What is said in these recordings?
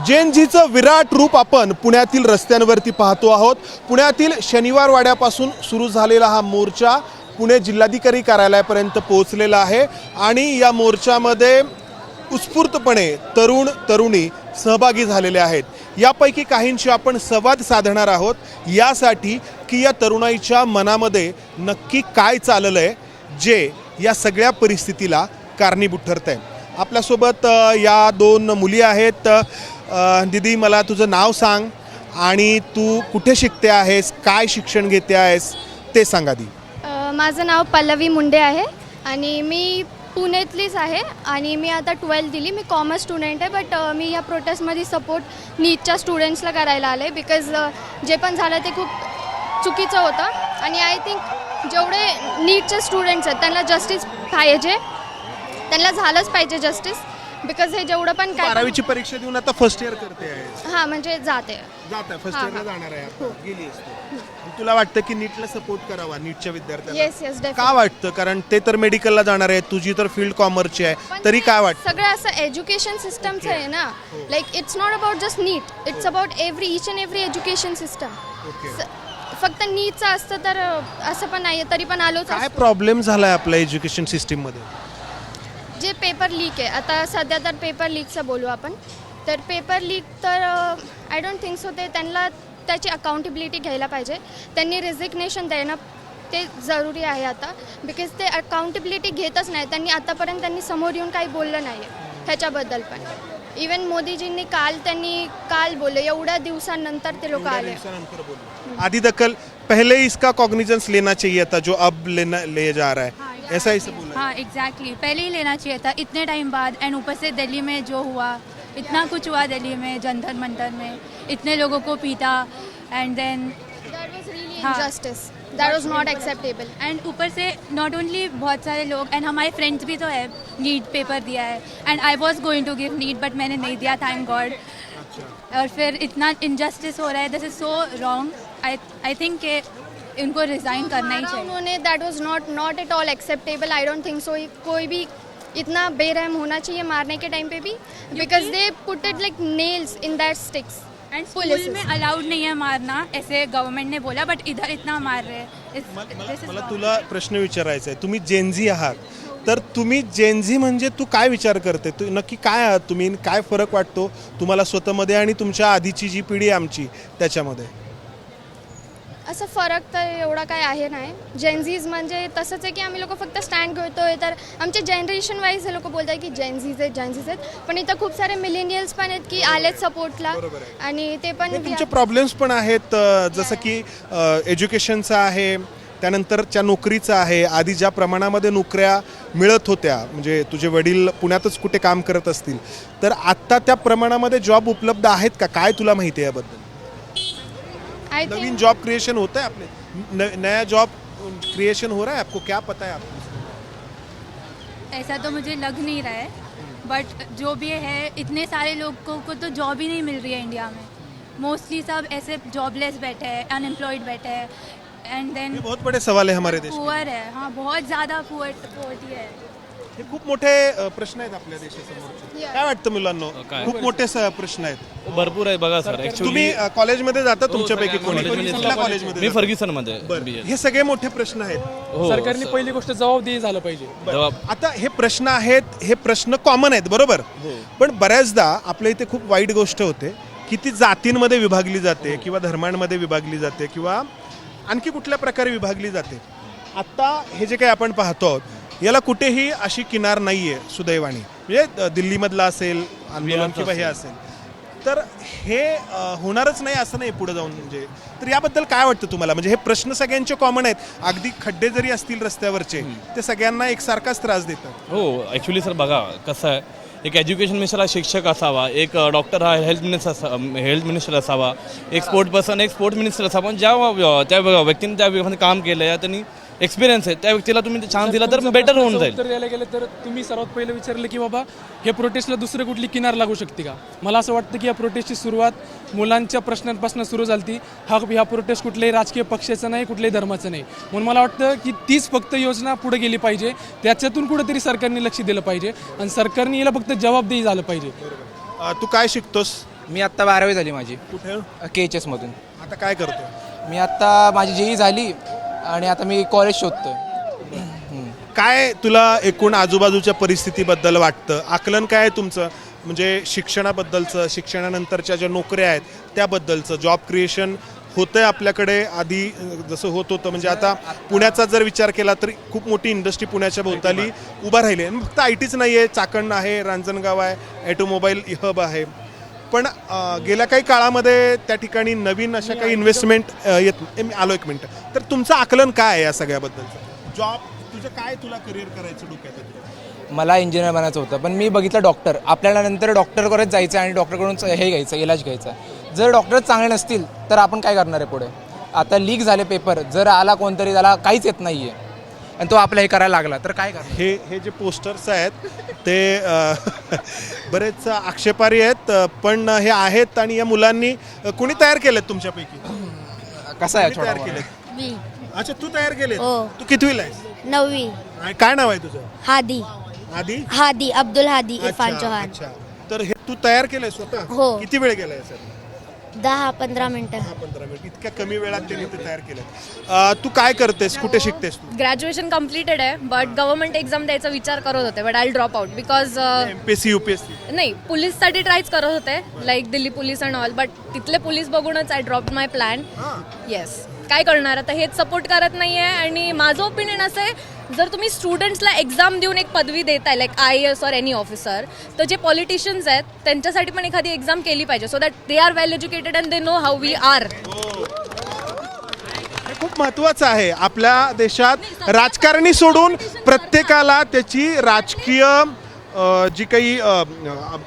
जेन झीचं विराट रूप आपण पुण्यातील रस्त्यांवरती पाहतो आहोत. पुण्यातील शनिवार वाड्यापासून सुरू झालेला हा मोर्चा पुणे जिल्हाधिकारी कार्यालयापर्यंत पोहोचलेला आहे आणि या मोर्चामध्ये उत्स्फूर्तपणे तरुण तरुणी सहभागी झालेले आहेत. यापैकी काहींशी आपण संवाद साधणार आहोत यासाठी की या तरुणाईच्या मनामध्ये नक्की काय चाललं आहे जे या सगळ्या परिस्थितीला कारणीभूत ठरत आहे. आपल्यासोबत या दोन मुली आहेत. दीदी, मला तुझं नाव सांग आणि तू कुठे शिकते आहेस, काय शिक्षण घेते आहेस ते सांग आधी. माझं नाव पल्लवी मुंडे आहे आणि मी पुण्यातलीच आहे आणि मी आता 12th दिली. मी कॉमर्स स्टुडंट आहे, बट मी ह्या प्रोटेस्टमध्ये सपोर्ट नीटच्या स्टुडंट्सला करायला आले बिकॉज जे पण झालं ते खूप चुकीचं होतं आणि आय थिंक जेवढे नीटचे स्टुडंट्स आहेत त्यांना जस्टिस पाहिजे, त्यांना झालंच पाहिजे जस्टिस बिकॉज हे जेवढं पण काय 12वीची परीक्षा देऊन आता फर्स्ट इयर करते आहे. हां म्हणजे जाते फर्स्ट इयरला जाणार आहे आता. गेली असते. तुला वाटतं की नीटला सपोर्ट करावा नीटच्या विद्यार्थ्यांना? येस का वाटतं? कारण ते तर मेडिकलला जाणार आहे, तुझी तर फील्ड कॉमर्सची आहे, तरी काय वाटतं? सगळं असं एज्युकेशन सिस्टमचं आहे ना. Like it's not about just NEET, it's about each and every education system. फक्त नीटचं असतं तर असं पण नाही, तरी पण आलोच. काय प्रॉब्लेम झालाय आपल्या एज्युकेशन सिस्टीममध्ये? जे पेपर लीक आहे आता सध्या, तर पेपर लीकचं बोलू आपण. तर पेपर लीक तर आय डोंट थिंक सो. ते त्यांना त्याची अकाउंटेबिलिटी घ्यायला पाहिजे. त्यांनी रेझिग्नेशन देणं ते जरुरी आहे आता बिकॉज ते अकाउंटेबिलिटी घेतच नाही. आतापर्यंत त्यांनी समोर येऊन काही बोललं नाही आहे ह्याच्याबद्दल. पण इवन मोदीजींनी काल बोलले, एवढ्या दिवसांनंतर ते लोक आले. आधी दखल पहले इसका कॉग्निजेंस लेना चाहिए था जो अब ले जा रहा है, ऐसा ही सब बोला. हाँ एग्जैक्टली, पहले ही लेना चाहिए था इतने टाइम बाद. एंड ऊपर से दिल्ली में जो हुआ, इतना कुछ हुआ दिल्ली में, जंतर मंतर में इतने लोगों को पीटा एंड देन दैट वाज really injustice. That was not acceptable. End ऊपर से नॉट ओनली बहुत सारे लोग एंड हमारे फ्रेंड्स भी तो है नीट पेपर दिया है and I was going to give NEET but मैंने नहीं दिया, थैंक गॉड. और फिर इतना इनजस्टिस हो रहा है, this is so wrong. I think कि इनको रिज़ाइन करना ही चाहिए. उन्होंने that was not at all acceptable. I don't think so. कोई भी इतना बेरहम होना चाहिए मारने के टाइम पे भी because they put it like nails in that sticks. End school में अलाउड नहीं है मारना, ऐसे गवर्नमेंट ने बोला, बट इधर इतना मार रहे हैं. मला तुला प्रश्न विचारायचा आहे. तुम्ही जेनझी आहात, तर तुम्ही जेनझी म्हणजे तू काय विचार करते? तू नक्की काय आहात तुम्ही? काय फरक वाटतो तुम्हाला स्वतःमध्ये आणि तुमच्या आधीची जी पिढी आमची त्याच्यामध्ये? असं फरक तर एवढा काय आहे नाही. जेनझीज म्हणजे तसंच आहे की आम्ही लोक फक्त स्टँड घेतोय, तर आमचे जनरेशन वाईज हे लोक बोलतात की जेनझीज आहेत. पण इथं खूप सारे मिलेनियल्स पण आहेत की आलेत सपोर्टला आणि ते पण तुमचे प्रॉब्लेम्स पण आहेत. जसं की एज्युकेशनचं आहे, त्यानंतरच्या नोकरीचं आहे. आधी ज्या प्रमाणामध्ये नोकऱ्या मिळत होत्या, म्हणजे तुझे वडील पुण्यातच कुठे काम करत असतील, तर आत्ता त्या प्रमाणामध्ये जॉब उपलब्ध आहेत का? काय तुला माहिती आहे याबद्दल? नवीन जॉब क्रिएशन होता है आपने? नया जॉब क्रिएशन हो रहा है? आपको क्या पता है? आपको ऐसा तो मुझे लग नहीं रहा है, बट जो भी है इतने सारे लोगों को तो जॉब ही नहीं मिल रही है इंडिया में. मोस्टली सब ऐसे जॉबलेस बैठे हैं, अनएम्प्लॉयड बैठे हैं एंड देन बहुत बड़े सवाल है हमारे देश में. पुअर है. हाँ बहुत ज़्यादा पुअर्टी है. हे खूप मोठे प्रश्न आहेत आपल्या देशासमोरचे. काय वाटतं मुलांना? खूप मोठे प्रश्न आहेत. भरपूर आहे बघा सर. तुम्ही कॉलेजमध्ये जाता, तुमच्यापैकी कोणी कुठल्या कॉलेजमध्ये? मी फर्ग्युसन मध्ये. हे सगळे मोठे प्रश्न आहेत. सरकारने पहिली गोष्ट जबाबदेही झालं पाहिजे. आता हे प्रश्न आहेत, हे प्रश्न कॉमन आहेत बरोबर, पण बऱ्याचदा आपल्या इथे खूप वाईट गोष्ट होते की ती जातींमध्ये विभागली जाते किंवा धर्मांमध्ये विभागली जाते किंवा आणखी कुठल्या प्रकारे विभागली जाते. आता हे जे काही आपण पाहतो आहोत याला कुठेही अशी किनार नाही आहे सुदैवाने. म्हणजे दिल्लीमधला असेल आंदोलन किंवा हे असेल, तर हे होणारच नाही असं नाही पुढे जाऊन. म्हणजे तर याबद्दल काय वाटतं तुम्हाला? म्हणजे हे प्रश्न सगळ्यांचे कॉमन आहेत. अगदी खड्डे जरी असतील रस्त्यावरचे, ते सगळ्यांना एकसारखाच त्रास देतात. हो ॲक्च्युली सर बघा कसं आहे, एक एज्युकेशन मिनिस्टर हा शिक्षक असावा, एक डॉक्टर हा हेल्थ मिनिस्टर असावा, एक स्पोर्ट पर्सन एक स्पोर्ट मिनिस्टर असावा. पण त्या व्यक्तीने त्या व्यक्तीने काम केलं आहे, त्यांनी एक्सपिरियन्स आहे, त्या व्यक्तीला तुम्ही चान्स दिला तर बेटर होऊन जाईल. उत्तर द्यायला गेलं तर तुम्ही सर्वात पहिलं विचारलं की बाबा हे प्रोटेस्टला दुसरं कुठली किनार लागू शकते का? मला असं वाटतं की या प्रोटेस्टची सुरुवात मुलांच्या प्रश्नांपासून सुरू झाली. हा प्रोटेस्ट कुठल्याही राजकीय पक्षाचा नाही, कुठल्याही धर्माचा नाही. म्हणून मला वाटतं की तीच फक्त योजना पुढे गेली पाहिजे. त्याच्यातून कुठेतरी सरकारने लक्ष दिलं पाहिजे आणि सरकारने याला फक्त जबाबदेही झालं पाहिजे. तू काय शिकतोस? मी आत्ता 12वी झाली माझी कुठे KHS मधून. आता काय करतो? मी आत्ता माझी JEE झाली आणि आता मी कॉलेज शोधतोय. काय तुला एकूण आजूबाजूच्या परिस्थितीबद्दल वाटतं? आकलन काय आहे तुमचं? म्हणजे शिक्षणाबद्दलचं, शिक्षणानंतरच्या ज्या नोकऱ्या आहेत त्याबद्दलचं, जॉब क्रिएशन होतंय आपल्याकडे आधी जसं होत होतं? म्हणजे आता पुण्याचा जर विचार केला तर खूप मोठी इंडस्ट्री पुण्याच्या भोवताली उभा राहिली आहे. फक्त ITच नाही आहे, चाकण आहे, रांजणगाव आहे, ॲटोमोबाईल हब आहे. पण गेल्या काही काळामध्ये त्या ठिकाणी नवीन अशा काही इन्व्हेस्टमेंट येत मी आलो एक मिनटं. तर तुमचं आकलन काय आहे या सगळ्याबद्दलचं? जॉब तुझं काय, तुला करिअर करायचं डोक्यात आहे? मला इंजिनियर बनायचं होतं, पण मी बघितलं डॉक्टर. आपल्याला नंतर डॉक्टरकडेच जायचं आणि डॉक्टरकडून हे घ्यायचं, इलाज घ्यायचा. जर डॉक्टरच चांगले नसतील तर आपण काय करणार आहे पुढे? आता लीक झाले पेपर, जर आला कोणतरी त्याला काहीच येत नाही आहे आणि तो आपलं हे करायला लागला तर काय करणार? हे जे पोस्टर्स आहेत ते बरेच आक्षेपार्ह आहेत, पण हे आहेत. आणि या मुलांनी कुणी तयार केलेत तुमच्यापैकी? कसं आहे कोणी तयार छोटा केलेत? मी अच्छा, तू तयार केले? हो. तू कितवीला आहेस? 9वी. आणि काय नाव आहे तुझं? हादी आधी अब्दुल हादी अच्छा, इरफान चौहान. अच्छा. तर हे तू तयार केलंय स्वतः? हो. किती वेळ केलाय सर? 10-15 मिनिटं. 15 मिनिट. इतक्या कमी वेळात त्यांनी ते तयार केलं. तू काय करतेस, कुठे शिकतेस तू? ग्रॅज्युएशन कम्प्लिटेड आहे बट गव्हर्नमेंट एक्झाम द्यायचा विचार करत होते but I drop out because MPSC UPSC? नाही पोलीससाठी ट्रायच करत होते like Delhi police and all but तिथले पोलीस बघूनच I drop my plan. Yes, काय करणार आता, हेच सपोर्ट करत नाही आहे. आणि माझं ओपिनियन असं आहे, जर तुम्ही स्टुडंट्सला एक्झाम देऊन एक पदवी देताय लाईक IAS और एनी ऑफिसर, तर जे पॉलिटिशियन्स आहेत त्यांच्यासाठी पण एखादी एक्झाम केली पाहिजे so that they are well educated and they know how we are. हे खूप महत्त्वाचं आहे. आपल्या देशात राजकारणी सोडून प्रत्येकाला त्याची राजकीय जी काही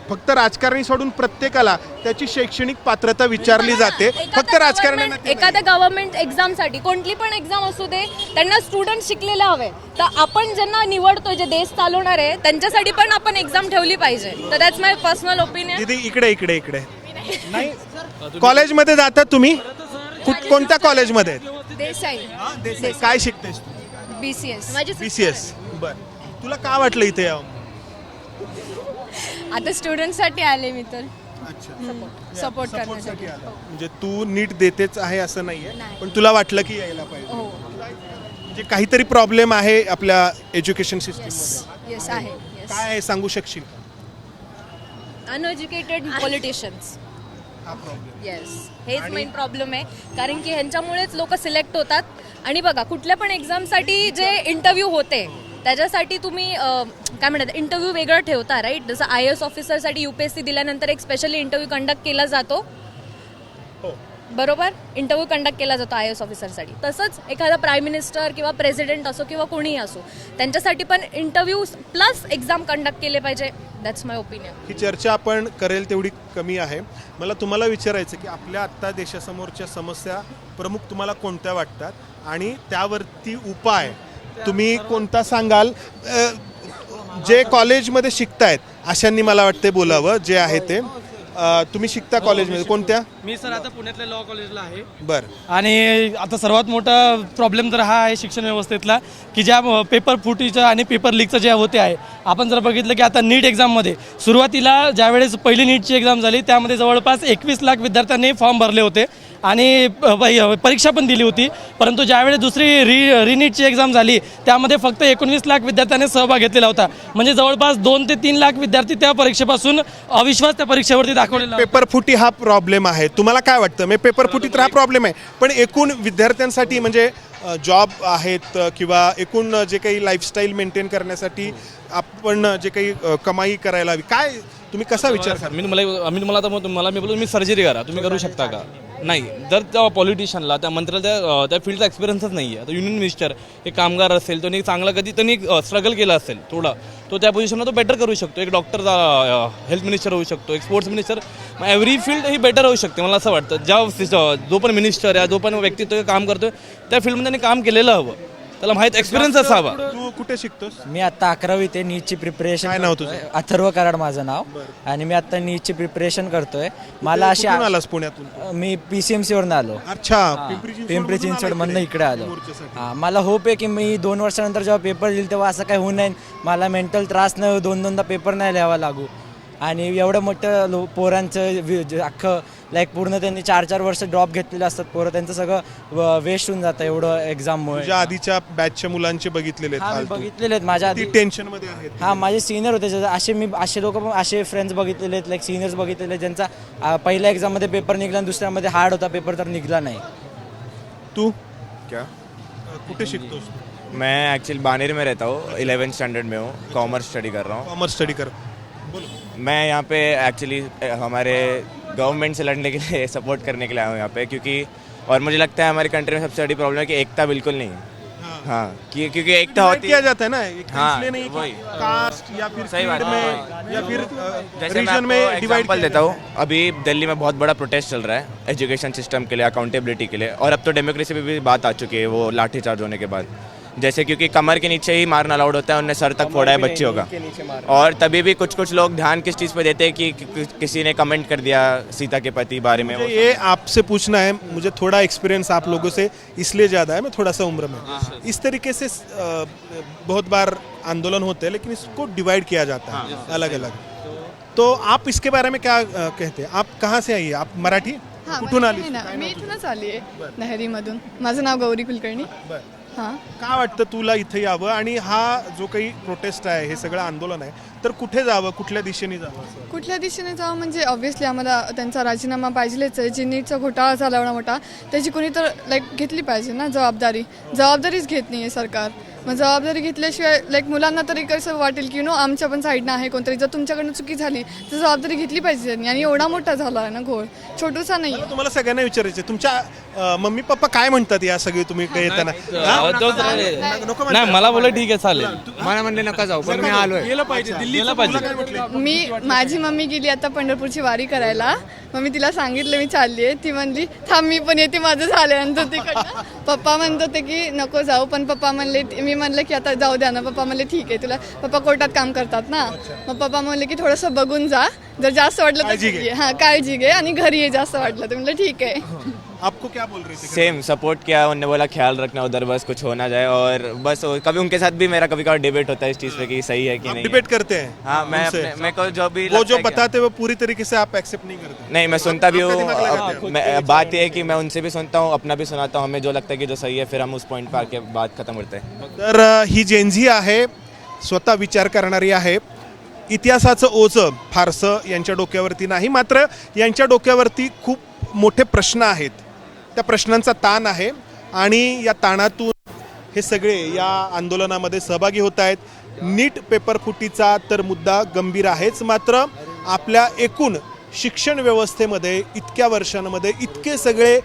फक्त राजकारणी सोडून प्रत्येकाला त्याची शैक्षणिक पात्रता विचारली जाते. फक्त राजकारण्यांना ते एखाद्या गव्हर्नमेंट एक्झामसाठी कोणती पण एक्झाम असू दे त्यांना स्टुडंट शिकलेले हवे. तर आपण ज्यांना निवडतो जे देश चालवणार आहे त्यांच्यासाठी पण आपण एक्झाम ठेवली पाहिजे. तर दॅट्स माय पर्सनल ओपिनियन. दीदी इकडे नाही. कॉलेजमध्ये जातात तुम्ही? कोणत्या कॉलेजमध्ये? देसाई. काय शिकतेस तू? BCS. BCS. बर, तुला काय वाटलं इथे यावं? आता स्टुडंटसाठी आले मी तर अच्छा, सपोर्ट सपोर्टसाठी आला. म्हणजे तू नीट देतेच आहे असं नाहीये, पण तुला वाटलं की यायला पाहिजे. म्हणजे काहीतरी प्रॉब्लेम आहे आपल्या एज्युकेशन सिस्टम. येस आहे. काय आहे सांगू शकशील? Uneducated politicians. हा प्रॉब्लेम. येस, हेच मेन प्रॉब्लेम आहे. कारण की ह्यांच्यामुळेच लोक सिलेक्ट होतात. आणि बघा कुठल्या पण एक्झामसाठी जे इंटरव्ह्यू होते त्याच्यासाठी तुम्ही काय म्हणतात इंटरव्ह्यू वेगळं ठेवता राईट. जसं IAS ऑफिसरसाठी UPSC दिल्यानंतर एक स्पेशली इंटरव्ह्यू कंडक्ट केला जातो. बरोबर, इंटरव्ह्यू कंडक्ट केला जातो IAS ऑफिसरसाठी. तसंच एखादा प्राईम मिनिस्टर किंवा प्रेसिडेंट असो किंवा कोणीही असो त्यांच्यासाठी पण इंटरव्ह्यू प्लस एक्झाम कंडक्ट केले पाहिजे. That's my opinion. ही चर्चा आपण करेल तेवढी कमी आहे. मला तुम्हाला विचारायचं की आपल्या आत्ता देशासमोरच्या समस्या प्रमुख तुम्हाला कोणत्या वाटतात आणि त्यावरती उपाय तुम्ही कोणता सांगाल? जे कॉलेजमध्ये शिकतायत अशांनी मला वाटते बोलावं, जे आहे ते. तुम्ही शिकता कॉलेजमध्ये कोणत्या? मी सर आता पुण्यातल्या लॉ कॉलेजला आहे. बरं. आणि आता सर्वात मोठा प्रॉब्लेम तर हा आहे शिक्षण व्यवस्थेतला की ज्या पेपर फुटीचं आणि पेपर लीकचं जे होते आहे. आपण जर बघितलं की आता नीट एक्झाममध्ये सुरुवातीला ज्यावेळेस पहिली नीटची एक्झाम झाली त्यामध्ये जवळपास 21 लाख विद्यार्थ्यांनी फॉर्म भरले होते आणि परीक्षा पण दिली होती. परंतु ज्यावेळेस दुसरी रीनीटची एक्झाम झाली त्यामध्ये फक्त 19 लाख विद्यार्थ्यांनी सहभाग घेतलेला होता. म्हणजे जवळपास 2 ते 3 लाख विद्यार्थी त्या परीक्षेपासून अविश्वास त्या परीक्षेवरती दाखवलेला. पेपर फुटी हा प्रॉब्लेम आहे. तुम्हाला काय वाटतं? म्हणजे पेपर फुटी तर हा प्रॉब्लेम आहे, पण एकूण विद्यार्थ्यांसाठी म्हणजे जॉब आहेत किंवा एकूण जे काही लाईफस्टाईल मेंटेन करण्यासाठी आपण जे काही कमाई करायला हवी, काय तुम्ही कसा विचार करा? मी तुम्हाला आता मला मी बोलतो तुम्ही सर्जरी करा, तुम्ही करू शकता का? नाही. जर त्या पॉलिटिशियनला त्या मंत्र्याला त्या फील्डचा एक्सपिरियन्सच नाही आहे. आता युनियन मिनिस्टर एक कामगार असेल, त्यांनी चांगला कधी त्यांनी स्ट्रगल केला असेल थोडा, तो त्या पोझिशनला तो बेटर करू शकतो. एक डॉक्टर हेल्थ मिनिस्टर होऊ शकतो, एक स्पोर्ट्स मिनिस्टर. एव्हरी फील्ड ही बेटर होऊ शकते. मला असं वाटतं जो पण मिनिस्टर आहे, जो पण व्यक्तित्व काम करतोय त्या फील्डमध्ये त्यांनी काम केलेलं हवं, त्याला माहीत एक्सपिरियन्स असावा. तू कुठे शिकतोस? मी आता 11वी ते नीटची प्रिपरेशन. काय नाव तुझं? अथर्व कराड माझं नाव. आणि मी आता नीटची प्रिपरेशन करतोय. मला अशी कुठून आलास? पुण्यातून? मी PCMC वरून आलो. अच्छा, पिंपरी चिंचवड मधनं इकडे आलो. हां, मला होप आहे की मी 2 वर्षानंतर जेव्हा पेपर देईल तेव्हा असं काही होऊ नये, मला मेंटल त्रास नाही, 2-2दा पेपर नाही लिहावा लागू. आणि एवढं मोठं पोरांचं अख्खं लाईक पूर्ण त्यांनी 4-4 वर्ष ड्रॉप घेतलेले असतात पोरं, त्यांचं सगळं वेस्ट होऊन जातं एवढं एक्झाममुळे. तुझ्या आधीच्या बॅचच्या मुलांचे बघितलेले हा, मी आहेत बघितलेले आहेत माझ्या आधी. टेन्शन मध्ये आहेत. हां, माझे सिनियर होते असे लोक पण असे फ्रेंड्स बघितलेले आहेत, लाईक सिनियर्स बघितलेले आहेत, ज्यांचा पहिल्या एक्झाममध्ये पेपर निघाला आणि दुसऱ्यामध्ये हार्ड होता पेपर तर निघाला नाही. तू क्या? कुठे शिकतोस? मैं एक्चुअली बानेर में रहता हूँ, 11th स्टैंडर्ड में हूँ, कॉमर्स स्टडी कर रहा हूँ. कॉमर्स स्टडी कर. मैं यहाँ पे एक्चुअली हमारे गवर्नमेंट से लड़ने के लिए सपोर्ट करने के लिए आया हूँ यहाँ पे, क्योंकि और मुझे लगता है हमारी कंट्री में सबसे बड़ी प्रॉब्लम है कि एकता बिल्कुल नहीं है. हाँ, क्योंकि एकता होती किया जाता है ना, एक हाँ, इसलिए नहीं कि वही. कास्ट या फिर सही बात creed है. में या फिर जैसे मैं रीजन आपको में डिवाइड एग्जांपल देता हूँ. अभी दिल्ली में बहुत बड़ा प्रोटेस्ट चल रहा है एजुकेशन सिस्टम के लिए, अकाउंटेबिलिटी के लिए, और अब तो डेमोक्रेसी पे भी बात आ चुकी है वो लाठीचार्ज होने के बाद. जैसे क्योंकि कमर के नीचे ही मारना अलाउड होता है, उन्हें सर तक फोड़ा है बच्चियों का. और तभी भी कुछ लोग ध्यान किस चीज़ पे देते हैं कि किसी ने कमेंट कर दिया सीता के पति बारे में. मुझे ये आपसे पूछना है, मुझे थोड़ा एक्सपीरियंस आप लोगों से इसलिए ज़्यादा है, मैं थोड़ा सा उम्र में. इस तरीके से बहुत बार आंदोलन होते हैं लेकिन इसको डिवाइड किया जाता है अलग अलग. तो आप इसके बारे में क्या कहते हैं? आप कहाँ से आई? आप मराठी कुठून आली? मी इथूनच आली आहे नहरीमधून. माझं नाव गौरी कुलकर्णी. हां, काय वाटतं तुला इथे यावं आणि हा जो काही प्रोटेस्ट आहे, हे सगळं आंदोलन आहे, तर कुठे जावं, कुठल्या दिशेने जावं असं? कुठल्या दिशेने जावं म्हणजे ऑब्व्हियसली आम्हाला त्यांचा राजीनामा पाहिजेच आहे. जी नीटचा घोटाळा झाला एवढा मोठा, त्याची कोणी तर घेतली पाहिजे ना जबाबदारीच घेत नाही आहे सरकार. मग जबाबदारी घेतल्याशिवाय मुलांना तरी कसं वाटेल की आमच्या पण साईडनं आहे कोणतरी. जर तुमच्याकडनं चुकी झाली तर जबाबदारी घेतली पाहिजे त्यांनी. आणि एवढा मोठा झाला आहे ना घोळ, छोटूसा नाही. तुम्हाला सगळ्यांना विचारायचे, तुमच्या मम्मी पप्पा काय म्हणतात या सगळे तुम्ही इकडे येताना? नाही, मला बोललं ठीक आहे चालेल. मला म्हणले नका जाऊ, पण मी आलोय. गेलं पाहिजे दिल्लीला पाहिजे. माझी मम्मी गेली आता पंढरपूरची वारी करायला. मग मी तिला सांगितलं मी चालली आहे. ती म्हणली थांब मी पण येते माझं झाल्यानंतर तिकडनं. पप्पा म्हणत होते की नको जाऊ, पण पप्पा म्हणले, मी म्हणलं की आता जाऊ द्या ना. पप्पा म्हणले ठीक आहे, तुला पप्पा कोर्टात काम करतात ना. मग पप्पा म्हणले की थोडंसं बघून जा, जर जास्त वाटलं तर घे. हां, काळजी घे आणि घरी ये जास्त वाटलं तर. म्हणलं ठीक आहे. आपको क्या बोल रहे थे? सेम सपोर्ट किया, उन्होंने बोला ख्याल रखना उधर, बस कुछ हो ना जाए. और बस कभी उनके साथ भी मेरा कभी कभी डिबेट होता है इस चीज़ पे कि सही है कि नहीं. डिबेट करते हैं? हाँ, मैं को जो भी वो लगता जो है कि- बताते वो पूरी तरीके से आप एक्सेप्ट नहीं करते? नहीं, मैं सुनता भी आपका दिमाग लगाते हूँ. हैं? बात ये है कि मैं उनसे भी सुनता हूँ, अपना भी सुनाता हूँ. हमें जो लगता है कि जो सही है फिर हम उस पॉइंट पर आके बात खत्म करते हैं. तर ही जेनझी आहे, स्वतः विचार करणारी आहे. इतिहासाचं ओझं फारसं यांच्या डोक्यावरती नाही, मात्र यांच्या डोक्यावरती खूप मोठे प्रश्न आहेत. त्या प्रश्नांचा ताण आहे आणि या ताणातून हे सगळे या आंदोलनामध्ये सहभागी होत आहेत. नीट पेपर फुटीचा तर मुद्दा गंभीर आहेच, मात्र आपल्या एकूण शिक्षण व्यवस्थेमध्ये इतक्या वर्षांमध्ये इतके सगळे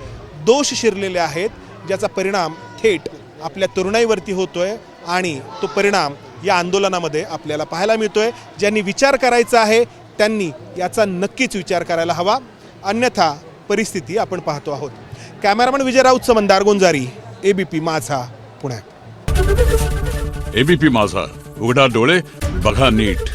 दोष शिरलेले आहेत, ज्याचा परिणाम थेट आपल्या तरुणाईवरती होतोय आणि तो परिणाम या आंदोलनामध्ये आपल्याला पाहायला मिळतोय. ज्यांनी विचार करायचा आहे त्यांनी याचा नक्कीच विचार करायला हवा, अन्यथा परिस्थिती आपण पाहतो आहोत. कॅमेरामन विजय राऊतचं मंदार गोंजारी, ABP माझा, पुण्यात. ABP माझा, उघडा डोळे बघा नीट.